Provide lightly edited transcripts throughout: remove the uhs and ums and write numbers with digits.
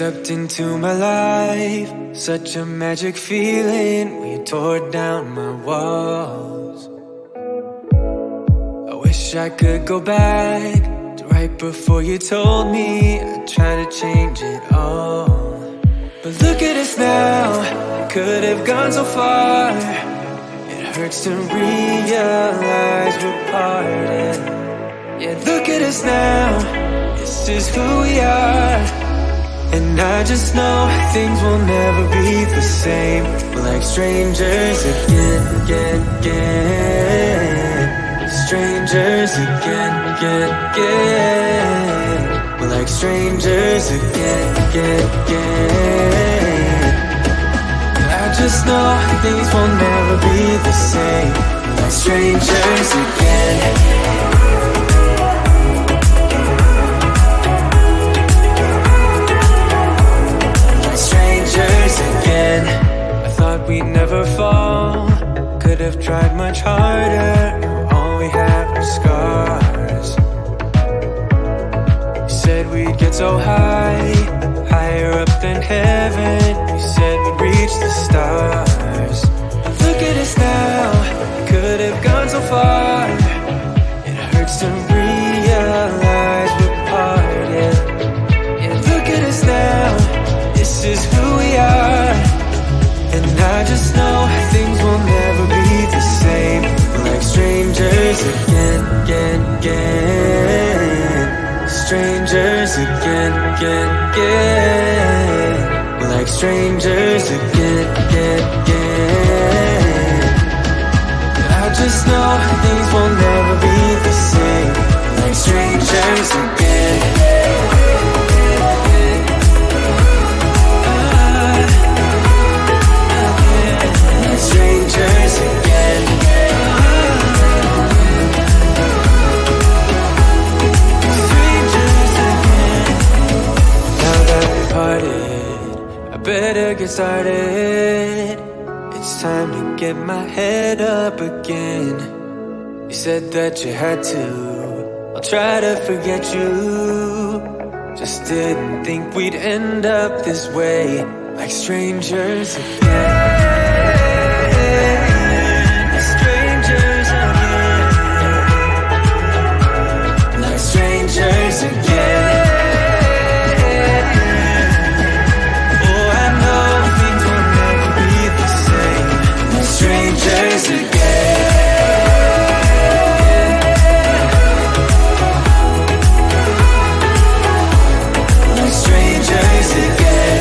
stepped into my life, such a magic feeling when you tore down my walls. I wish I could go back to right before you told me I'd try to change it all. But look at us now, I could have gone so far. It hurts to realize we're parted. Yeah, look at us now, this is who we are. And I just know things will never be the same. We're like strangers again. Strangers again. We're like strangers again. I just know things will never be the same. We're like strangers again. Again. I thought we'd never fall, could have tried much harder. Now all we have are scars. You said we'd get so high, higher up than heaven. You said we'd reach the stars. But look at us now, could have gone so far. It hurts to realize we're parted. Yeah, look at us now, this is who we are. And I just know things will never be the same. We're like strangers again. Strangers again. We're like strangers again. I just know things will never be the same. We're like strangers again. Strangers again. Strangers again. Now that we parted, I better get started. It's time to get my head up again. You said that you had to, I'll try to forget you. Just didn't think we'd end up this way, like strangers again. Strangers again. Oh, I know things will never be the same. We're strangers again. We're strangers again.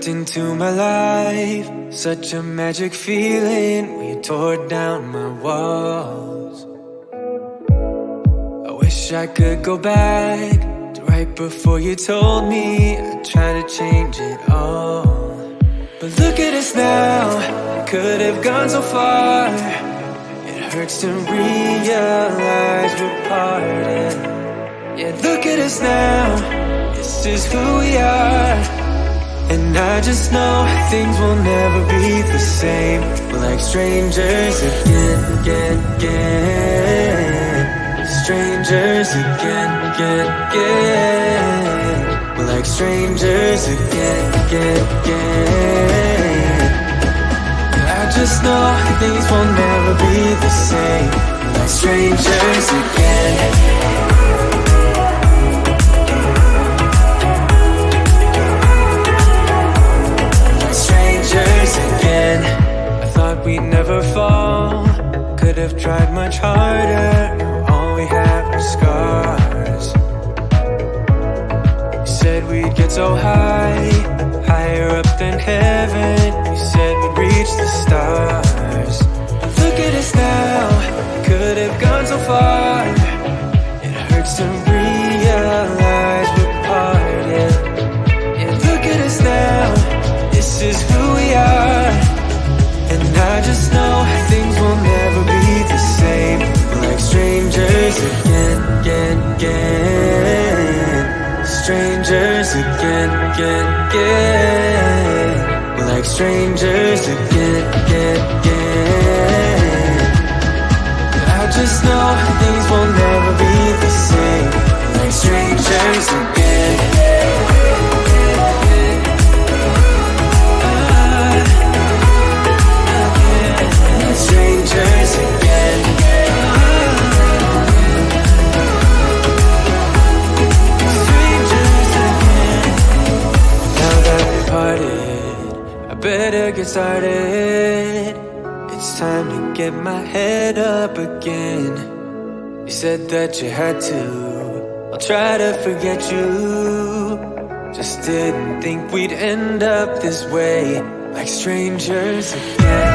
stepped into my life. Such a magic feeling when you tore down my walls. I wish I could go back to right before you told me I'd try to change it all. But look at us now, could have gone so far. It hurts to realize we're parted. Yeah, look at us now, this is who we are. And I just know things will never be the same. We're like strangers again. Strangers again. We're like strangers again. I just know things will never be the same. We're like strangers again. Again. I thought we'd never fall. Could have tried much harder. Now all we have are scars. You said we'd get so high, higher up than heaven. You said we'd reach the stars. But look at us now, could have gone so far. It hurts to realize we're parted. Yeah, look at us now, this is who we are. And I just know things will never be the same. We're like strangers again. Strangers again. We're like strangers again. I just know things will never be the same. We're like strangers again. Strangers again. Strangers again. Now that we're parted, I better get started. It's time to get my head up again. You said that you had to. I'll try to forget you. Just didn't think we'd end up this way, like strangers again.